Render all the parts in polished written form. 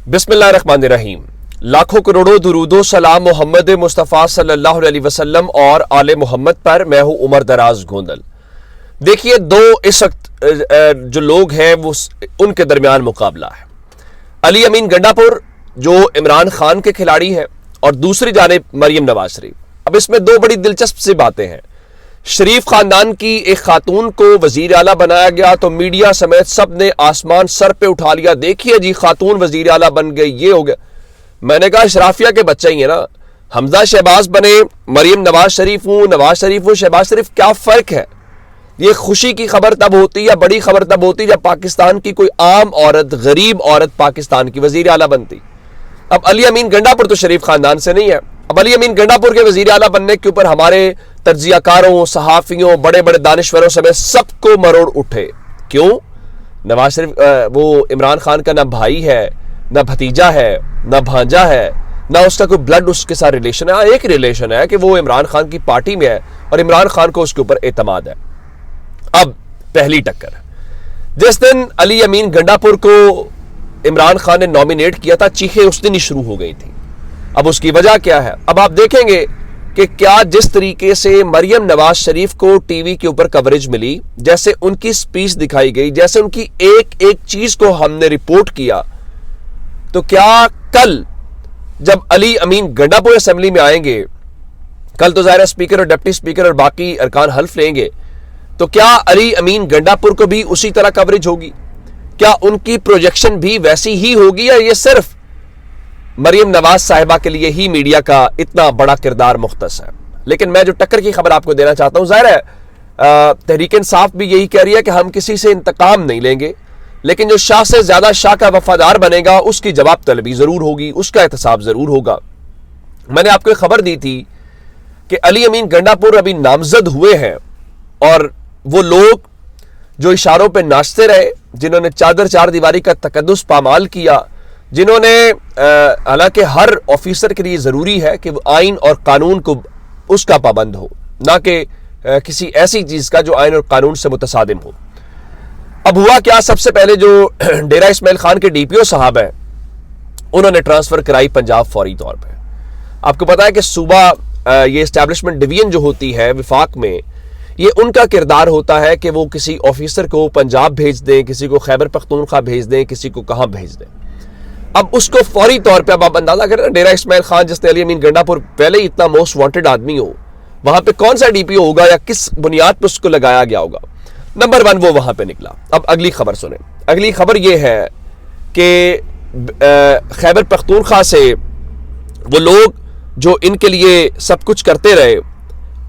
बिस्मिल्लाहिर्रहमानिर्रहीम। लाखों करोड़ों दुरूदो सलाम मोहम्मद मुस्तफ़ा सल्लल्लाहु अलैहि वसल्लम और आले मोहम्मद पर। मैं हूं उमर दराज गोंदल। देखिए, दो इस वक्त जो लोग हैं वो उनके दरमियान मुकाबला है। अली अमीन गंडापुर जो इमरान खान के खिलाड़ी हैं और दूसरी जानिब मरियम नवाज शरीफ। अब इसमें दो बड़ी दिलचस्प सी बातें हैं। शरीफ खानदान की एक खातून को वजीर आला बनाया गया तो मीडिया समेत सब ने आसमान सर पे उठा लिया। देखिए जी, खातून वजीर आला बन गई, ये हो गया। मैंने कहा शराफिया के बच्चे ही है ना। हमजा शहबाज बने, मरियम नवाज शरीफ हूं, नवाज शरीफ हूं, शहबाज शरीफ, क्या फर्क है? ये खुशी की खबर तब होती या बड़ी खबर तब होती जब पाकिस्तान की कोई आम औरत, गरीब औरत पाकिस्तान की वजीर आला बनती। अब अली अमीन गंडापुर तो शरीफ खानदान से नहीं है। अब अली अमीन गंडापुर के वजीर आला बनने के ऊपर हमारे तज्जियाकारों, सहाफियों, बड़े बड़े दानिश्वरों समेत सबको मरोड़ उठे। क्यों? नवाज शरीफ वो इमरान खान का ना भाई है, ना भतीजा है, ना भांजा है, ना उसका कोई ब्लड उसके साथ रिलेशन है। एक रिलेशन है कि वो इमरान खान की पार्टी में है और इमरान खान को उसके ऊपर एतमाद है। अब पहली टक्कर, जिस दिन अली अमीन गंडापुर को इमरान खान ने नॉमिनेट किया था, चीखें उस दिन ही शुरू हो गई थी। अब उसकी वजह क्या है? अब आप देखेंगे कि क्या जिस तरीके से मरियम नवाज शरीफ को टीवी के ऊपर कवरेज मिली, जैसे उनकी स्पीच दिखाई गई, जैसे उनकी एक एक चीज को हमने रिपोर्ट किया, तो क्या कल जब अली अमीन गंडापुर असेंबली में आएंगे, कल तो ज़ाहिर स्पीकर और डिप्टी स्पीकर और बाकी अरकान हल्फ लेंगे, तो क्या अली अमीन गंडापुर को भी उसी तरह कवरेज होगी? क्या उनकी प्रोजेक्शन भी वैसी ही होगी या ये सिर्फ मरियम नवाज साहिबा के लिए ही मीडिया का इतना बड़ा किरदार मुख्तस है? लेकिन मैं जो टक्कर की खबर आपको देना चाहता हूं, जाहिर है तहरीक इंसाफ भी यही कह रही है कि हम किसी से इंतकाम नहीं लेंगे, लेकिन जो शाह से ज्यादा शाह का वफादार बनेगा उसकी जवाब तलबी जरूर होगी, उसका एहतसाब जरूर होगा। मैंने आपको एक खबर दी थी कि अली अमीन गंडापुर अभी नामजद हुए हैं और वो लोग जो इशारों पर नाचते रहे, जिन्होंने चादर चार दीवारी का तकद्दुस पामाल किया, जिन्होंने हालांकि हर ऑफिसर के लिए जरूरी है कि वो आइन और कानून को उसका पाबंद हो, ना कि किसी ऐसी चीज का जो आइन और कानून से मुतसादिम हो। अब हुआ क्या, सबसे पहले जो डेरा इस्माइल खान के डीपीओ साहब हैं, उन्होंने ट्रांसफर कराई पंजाब फौरी तौर पे। आपको पता है कि सूबा ये एस्टैब्लिशमेंट डिवीजन जो होती है विफाक में, ये उनका किरदार होता है कि वो किसी ऑफिसर को पंजाब भेज दें, किसी को खैबर पख्तूनख्वा भेज दें, किसी को कहां भेज दें। अब उसको फौरी तौर पे, अब आप अंदाजा करें, डेरा इस्माइल खान जिसने अली अमीन गंडापुर पहले ही इतना मोस्ट वांटेड आदमी हो, वहां पे कौन सा डीपीओ होगा या किस बुनियाद पर उसको लगाया गया होगा? नंबर 1 वो वहां पे निकला। अब अगली खबर सुने। अगली खबर ये है कि खैबर पख्तूनख्वा से वो लोग जो इनके लिए सब कुछ करते रहे,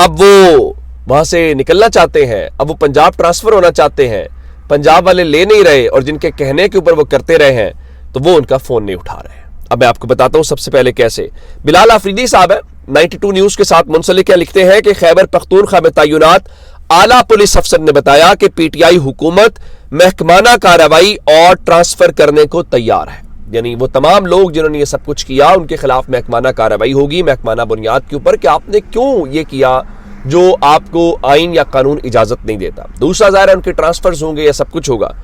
अब वो वहां से निकलना चाहते हैं, अब वो पंजाब ट्रांसफर होना चाहते हैं। पंजाब वाले ले नहीं रहे और जिनके कहने के ऊपर वो करते रहे हैं, तो वो उनका फोन नहीं उठा रहे हैं। अब मैं आपको बताता हूं सबसे पहले कैसे। बिलाल आफरीदी साहब है, 92 न्यूज के साथ मुंसलिक है, लिखते हैं कि खैबर पख्तूनख्वा में तैनात आला पुलिस अफसर ने बताया कि पीटीआई हुकूमत महकमाना कार्रवाई और ट्रांसफर करने को तैयार है। यानी वो तमाम लोग जिन्होंने ये सब कुछ किया, उनके खिलाफ महकमाना कार्रवाई होगी, महकमाना बुनियाद के ऊपर कि आपने क्यों ये किया जो आपको आइन या कानून इजाजत नहीं देता। दूसरा ज़ाहिर है उनके ट्रांसफर होंगे या सब कुछ होगा।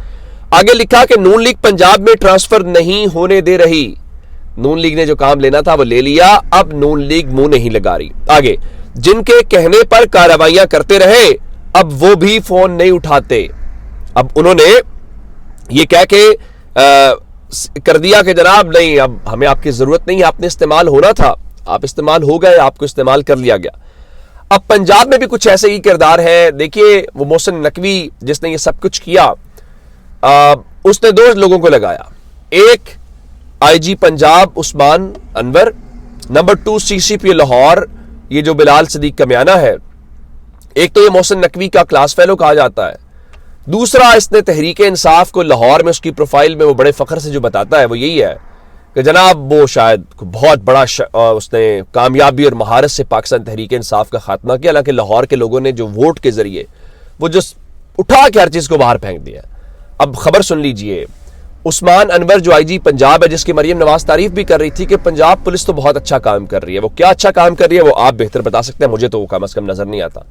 आगे लिखा कि नून लीग पंजाब में ट्रांसफर नहीं होने दे रही। नून लीग ने जो काम लेना था वो ले लिया, अब नून लीग मुंह नहीं लगा रही। आगे, जिनके कहने पर कार्रवाइयां करते रहे, अब वो भी फोन नहीं उठाते। अब उन्होंने ये कह के कर दिया कि जनाब नहीं, अब हमें आपकी जरूरत नहीं है, आपने इस्तेमाल होना था, आप इस्तेमाल हो गए, आपको इस्तेमाल कर लिया गया। अब पंजाब में भी कुछ ऐसे ही किरदार है। देखिए, वो मोहसिन नकवी जिसने ये सब कुछ किया, उसने 2 लोगों को लगाया। एक IG Punjab Usman Anwar, number 2 CCP Lahore, ये जो बिलाल सदीक कमियाना है। एक तो ये मोहसिन नकवी का क्लास फेलो कहा जाता है, दूसरा इसने तहरीक इंसाफ को लाहौर में उसकी प्रोफाइल में वो बड़े फख्र से जो बताता है वो यही है कि जनाब वो शायद बहुत बड़ा उसने कामयाबी और महारत से पाकिस्तान तहरीक इंसाफ का खात्मा किया। हालांकि लाहौर के लोगों ने जो वोट के जरिए वो जो उठा के हर चीज को बाहर फेंक दिया। अब खबर सुन लीजिए। उस्मान अनवर जो आईजी पंजाब है, जिसकी मरियम नवाज तारीफ भी कर रही थी कि पंजाब पुलिस तो बहुत अच्छा काम कर रही है, वो क्या अच्छा काम कर रही है वो आप बेहतर बता सकते हैं, मुझे तो वो कम अज कम नजर नहीं आता।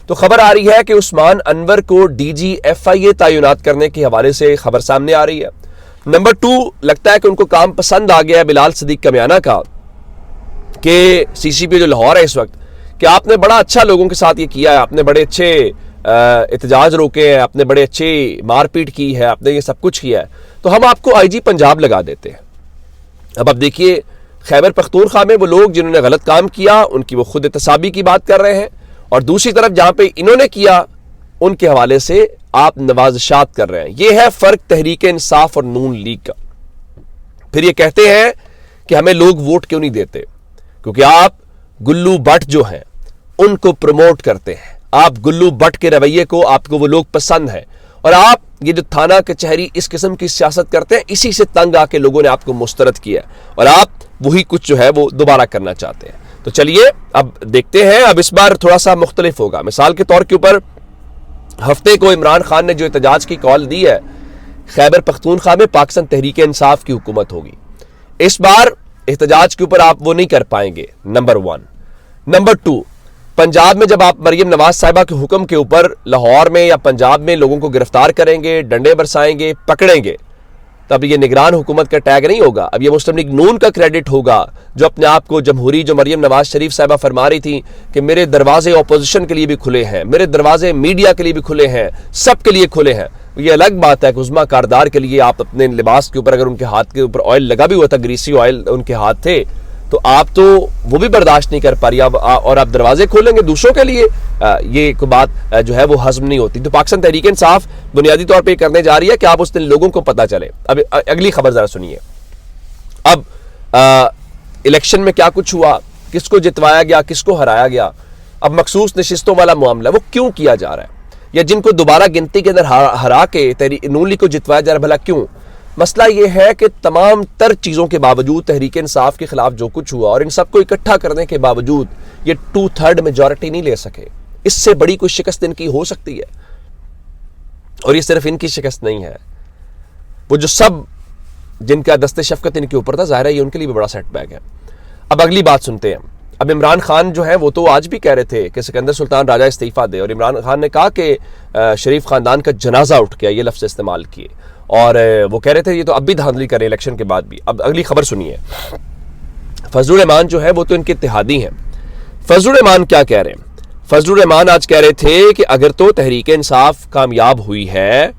तो खबर आ रही है कि उस्मान अनवर को डीजी एफआईए तैनात करने के हवाले से खबर सामने आ रही है। नंबर 2, लगता है कि उनको काम पसंद आ गया है बिलाल सिद्दीक कमियाना का कि सीसीपी जो लाहौर है इस वक्त, कि आपने बड़ा अच्छा लोगों के साथ ये किया है, आपने बड़े अच्छे एहतजाज रोके हैं, आपने बड़े अच्छे मारपीट की है, आपने ये सब कुछ किया है, तो हम आपको आईजी पंजाब लगा देते हैं। अब आप देखिए खैबर पख्तूनख्वा में वो लोग जिन्होंने गलत काम किया उनकी वो खुद एहतसाबी की बात कर रहे हैं, और दूसरी तरफ जहां पे इन्होंने किया उनके हवाले से आप नवाजिशात कर रहे हैं। ये है फर्क तहरीक इंसाफ और नून लीग का। फिर ये कहते हैं कि हमें लोग वोट क्यों नहीं देते, क्योंकि आप गुल्लू भट्ट जो हैं उनको प्रमोट करते हैं, आप गुल्लू भट्ट के रवैये को, आपको वो लोग पसंद है, और आप ये जो थाना कचहरी इस किस्म की सियासत करते हैं, इसी से तंग आके लोगों ने आपको मुस्तरद किया और आप वही कुछ जो है वो दोबारा करना चाहते हैं। तो चलिए अब देखते हैं, अब इस बार थोड़ा सा मुख्तलिफ होगा। मिसाल के तौर के ऊपर हफ्ते को इमरान खान ने जो एहतजाज की कॉल दी है, खैबर पख्तूनख्वा में पाकिस्तान तहरीक इंसाफ की हुकूमत होगी। इस बार एहतजाज के ऊपर आप वो नहीं कर पाएंगे, नंबर 1। नंबर 2, पंजाब में जब आप मरियम नवाज साहिबा के हुक्म के ऊपर लाहौर में या पंजाब में लोगों को गिरफ्तार करेंगे, डंडे बरसाएंगे, पकड़ेंगे, तब ये निगरान हुकूमत का टैग नहीं होगा, अब ये मुस्लिम लीग नून का क्रेडिट होगा, जो अपने आप को जमहूरी, जो मरियम नवाज शरीफ साहिबा फरमा रही थी कि मेरे दरवाजे ऑपोजिशन के लिए भी खुले हैं, मेरे दरवाजे मीडिया के लिए भी खुले हैं, सबके लिए खुले हैं। ये अलग बात है कि उस्मा कारदार के लिए आप अपने लिबास के ऊपर, अगर उनके हाथ के ऊपर ऑयल लगा भी हुआ था, ग्रीसी ऑयल उनके हाथ थे, तो आप तो वो भी बर्दाश्त नहीं कर पा रही और आप दरवाजे खोलेंगे दूसरों के लिए, ये कोई बात जो है वो हजम नहीं होती। तो पाकिस्तान तहरीक इंसाफ बुनियादी तौर पे करने जा रही है कि आप उस दिन लोगों को पता चले। अब अगली खबर जरा सुनिए। अब इलेक्शन में क्या कुछ हुआ, किसको जितवाया गया, किसको हराया गया, अब मखसूस नशिस्तों वाला मामला वो क्यों किया जा रहा है, या जिनको दोबारा गिनती के अंदर हरा के नून लीग को जितवाया जा रहा है, भला क्यों? मसला यह है कि तमाम तर चीज़ों के बावजूद तहरीक इंसाफ के खिलाफ जो कुछ हुआ और इन सबको इकट्ठा करने के बावजूद ये 2/3 मेजॉरिटी नहीं ले सके। इससे बड़ी कोई शिकस्त इनकी हो सकती है, और ये सिर्फ इनकी शिकस्त नहीं है, वो जो सब जिनका दस्ते शफकत इनके ऊपर था, जाहिर है ये उनके लिए भी बड़ा सेटबैक है। अब अगली बात सुनते हैं। अब इमरान खान जो है वो तो आज भी कह रहे थे कि सिकंदर सुल्तान राजा इस्तीफा दे, और इमरान खान ने कहा कि शरीफ खानदान का जनाजा उठ गया, ये लफ्ज़ इस्तेमाल किए, और वो कह रहे थे ये तो अब भी धांधली करें इलेक्शन के बाद भी। अब अगली खबर सुनिए। फजलुर रहमान जो है वो तो इनके इत्तेहादी हैं। फजलुर रहमान क्या कह रहे हैं? फजलुर रहमान आज कह रहे थे कि अगर तो तहरीक इंसाफ कामयाब हुई है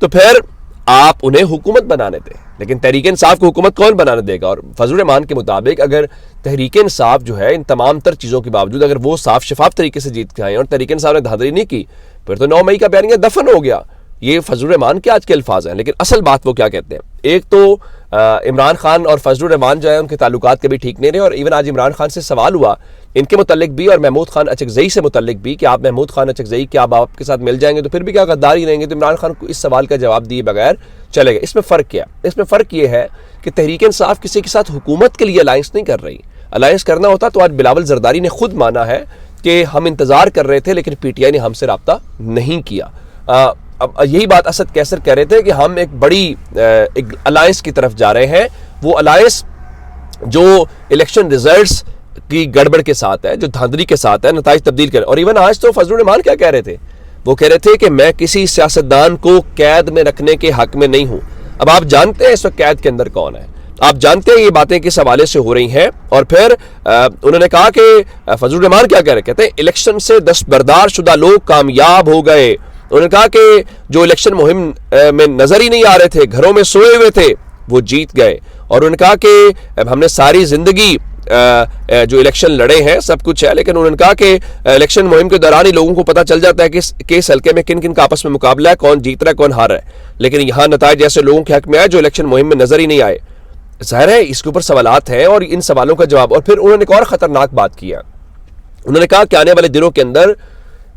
तो फिर आप उन्हें हुकूमत बनाने दें, लेकिन तहरीक इंसाफ को हुकूमत कौन बनाने देगा? और फजलुर रहमान के मुताबिक अगर तहरीक इंसाफ जो है इन तमाम तर चीज़ों के बावजूद अगर वो साफ शफाफ तरीके से जीत के आए और तहरीक इंसाफ ने धांधली नहीं की, फिर तो 9 मई का बयानिया दफन हो गया। ये फजलुर रहमान के आज के अल्फाज हैं, लेकिन असल बात वो क्या कहते हैं? एक तो इमरान खान और फजलुर रहमान जो है उनके ताल्लुकात कभी ठीक नहीं रहे, और इवन आज इमरान खान से सवाल हुआ इनके मुतल्लिक भी और महमूद खान अचकज़ई से मुतल्लिक भी कि आप महमूद खान अचकज़ई क्या आपके साथ मिल जाएंगे तो फिर भी क्या गद्दारी रहेंगे, तो इमरान खान को इस सवाल का जवाब दिए बगैर चले गए। इसमें फ़र्क क्या? इसमें फ़र्क ये है कि तहरीक इंसाफ किसी के साथ हुकूमत के लिए अलायंस नहीं कर रही। अलायंस करना होता तो आज बिलावल जरदारी ने खुद माना है कि हम इंतज़ार कर रहे थे लेकिन PTI ने हमसे रब्ता नहीं किया। अब यही बात असद कैसर कह रहे थे कि हम एक बड़ी एक अलायंस की तरफ जा रहे हैं, वो अलायंस जो इलेक्शन रिजल्ट्स की गड़बड़ के साथ है, जो धांधली के साथ है, नताइज तब्दील कर। और इवन आज तो फजलुर रहमान क्या कह रहे थे? वो कह रहे थे कि मैं किसी सियासतदान को कैद में रखने के हक में नहीं हूं। अब आप जानते हैं इस वक्त कैद के अंदर कौन है, आप जानते हैं ये बातें किस हवाले से हो रही हैं। और फिर उन्होंने कहा कि फजलुर रहमान क्या कह रहे, कहते हैं इलेक्शन से दस्तबरदार शुदा लोग कामयाब हो गए। उन्होंने कहा कि जो इलेक्शन मुहिम में नजर ही नहीं आ रहे थे, घरों में सोए हुए थे, वो जीत गए। और उन्होंने कहा कि हमने सारी जिंदगी जो इलेक्शन लड़े हैं सब कुछ है, लेकिन उन्होंने कहा कि इलेक्शन मुहिम के दौरान ही लोगों को पता चल जाता है कि किस हल्के में किन किन का आपस में मुकाबला है, कौन जीत रहा है, कौन हार रहा है, लेकिन यहाँ नताइज जैसे लोगों के हक में आए जो इलेक्शन मुहिम में नजर ही नहीं आए। जाहिर है इसके ऊपर सवालात हैं और इन सवालों का जवाब। और फिर उन्होंने एक और खतरनाक बात किया, उन्होंने कहा कि आने वाले दिनों के अंदर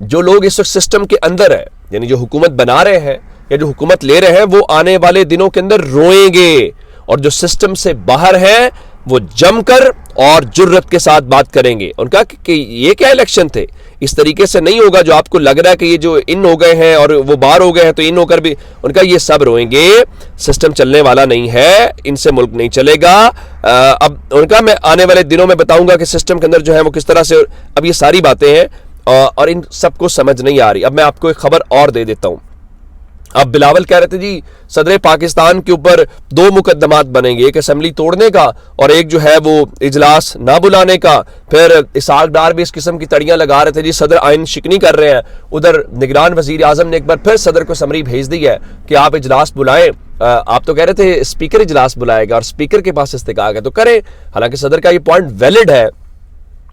जो लोग इस वक्त सिस्टम के अंदर है, यानी जो हुकूमत बना रहे हैं या जो हुकूमत ले रहे हैं, वो आने वाले दिनों के अंदर रोएंगे, और जो सिस्टम से बाहर है वो जमकर और जुर्रत के साथ बात करेंगे। उनका कि ये क्या इलेक्शन थे, इस तरीके से नहीं होगा जो आपको लग रहा है कि ये जो इन हो गए हैं और वो बाहर हो गए हैं तो इन होकर भी, उनका ये सब रोएंगे, सिस्टम चलने वाला नहीं है, इनसे मुल्क नहीं चलेगा। अब उनका मैं आने वाले दिनों में बताऊंगा कि सिस्टम के अंदर जो है वो किस तरह से, अब ये सारी बातें हैं और इन सबको समझ नहीं आ रही। अब मैं आपको एक खबर और दे देता हूं। अब बिलावल कह रहे थे जी सदर पाकिस्तान के ऊपर 2 मुकदमात बनेंगे, एक असेंबली तोड़ने का और एक जो है वो इजलास ना बुलाने का। फिर इसहाक डार भी इस किस्म की तड़ियां लगा रहे थे जी सदर आइन शिकनी कर रहे हैं। उधर निगरान वजीर आजम ने एक बार फिर सदर को समरी भेज दी है कि आप इजलास बुलाएं। आप तो कह रहे थे स्पीकर इजलास बुलाएगा और स्पीकर के पास इस्तेकाक है तो करें। हालांकि सदर का ये पॉइंट वैलिड है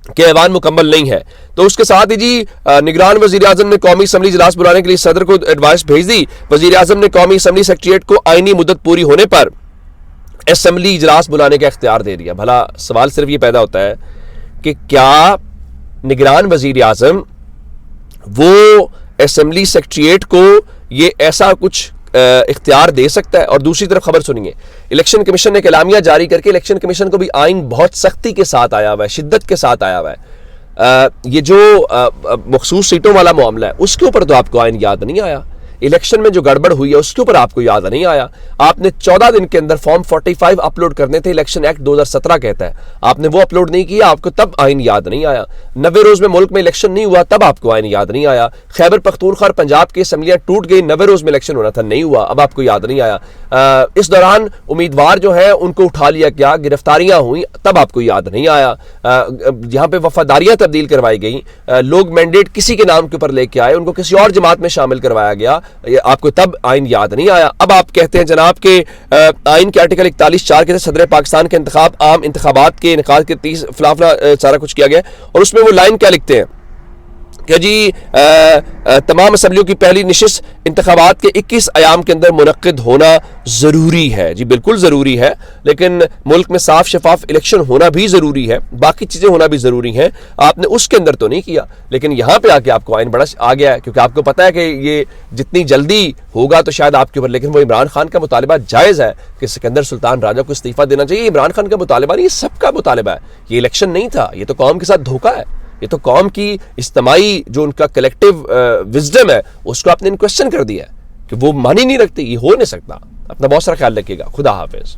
कि ऐवान मुकम्मल नहीं है। तो उसके साथ ही जी निगरान वजीर आजम ने कौमी असम्बली इजलास बुलाने के लिए सदर को एडवाइस भेज दी। वजीर आजम ने कौमी असम्बली सेक्रेटरीट को आईनी मुद्दत पूरी होने पर असम्बली इजलास बुलाने का इख्तियार दे दिया। भला सवाल सिर्फ ये पैदा होता है कि क्या निगरान वजीर आजम वो असम्बली सेक्रेटरीट को ये ऐसा कुछ इख्तियार दे सकता है? और दूसरी तरफ खबर सुनिए, इलेक्शन कमीशन ने एलामिया जारी करके, इलेक्शन कमीशन को भी आइन बहुत सख्ती के साथ आया हुआ है, शिद्दत के साथ आया हुआ है। ये जो मखसूस सीटों वाला मामला है उसके ऊपर तो आपको आइन याद नहीं आया। इलेक्शन में जो गड़बड़ हुई है उसके ऊपर आपको याद नहीं आया। आपने 14 दिन के अंदर फॉर्म 45 अपलोड करने थे, इलेक्शन एक्ट 2017 कहता है, आपने वो अपलोड नहीं किया, आपको तब आइन याद नहीं आया। 90 रोज में मुल्क में इलेक्शन नहीं हुआ तब आपको आइन याद नहीं आया। खैबर पख्तूनख्वा पंजाब की असम्बलियां टूट गई, 90 रोज में इलेक्शन होना था, नहीं हुआ, अब आपको याद नहीं आया। इस दौरान उम्मीदवार जो है उनको उठा लिया गया, गिरफ्तारियां हुई, तब आपको याद नहीं आया। यहाँ पे वफादारियां तब्दील करवाई गई, लोग मैंडेट किसी के नाम के ऊपर लेके आए, उनको किसी और जमात में शामिल करवाया गया, आपको तब आइन याद नहीं आया। अब आप कहते हैं जनाब के आइन के आर्टिकल 41(4) के तहत सदर पाकिस्तान के इंतखाब आम इंतखाबात के इनेकाद के 30 फलाफला सारा कुछ किया गया। और उसमें वो लाइन क्या लिखते हैं कि जी तमाम असम्बलियों की पहली नशिस्त इंतखाबात के 21 अयाम के अंदर मुनक्किद होना ज़रूरी है। जी बिल्कुल ज़रूरी है, लेकिन मुल्क में साफ शफाफ इलेक्शन होना भी ज़रूरी है, बाकी चीज़ें होना भी ज़रूरी हैं। आपने उसके अंदर तो नहीं किया, लेकिन यहाँ पे आके आपको आइन बड़ा आ गया है, क्योंकि आपको पता है कि ये जितनी जल्दी होगा तो शायद आपके ऊपर, लेकिन वो इमरान खान का मुतालबा जायज़ है कि सिकंदर सुल्तान राजा को इस्तीफ़ा देना चाहिए। इमरान खान का मुतालबा नहीं, ये सबका मुतालबा है। ये इलेक्शन नहीं था, ये तो कौम के साथ धोखा है, ये तो कौम की इज्तिमाई जो उनका कलेक्टिव विजडम है उसको आपने इन क्वेश्चन कर दिया है कि वो मान ही नहीं रखते। ये हो नहीं सकता। अपना बहुत सारा ख्याल रखिएगा। खुदा हाफिज।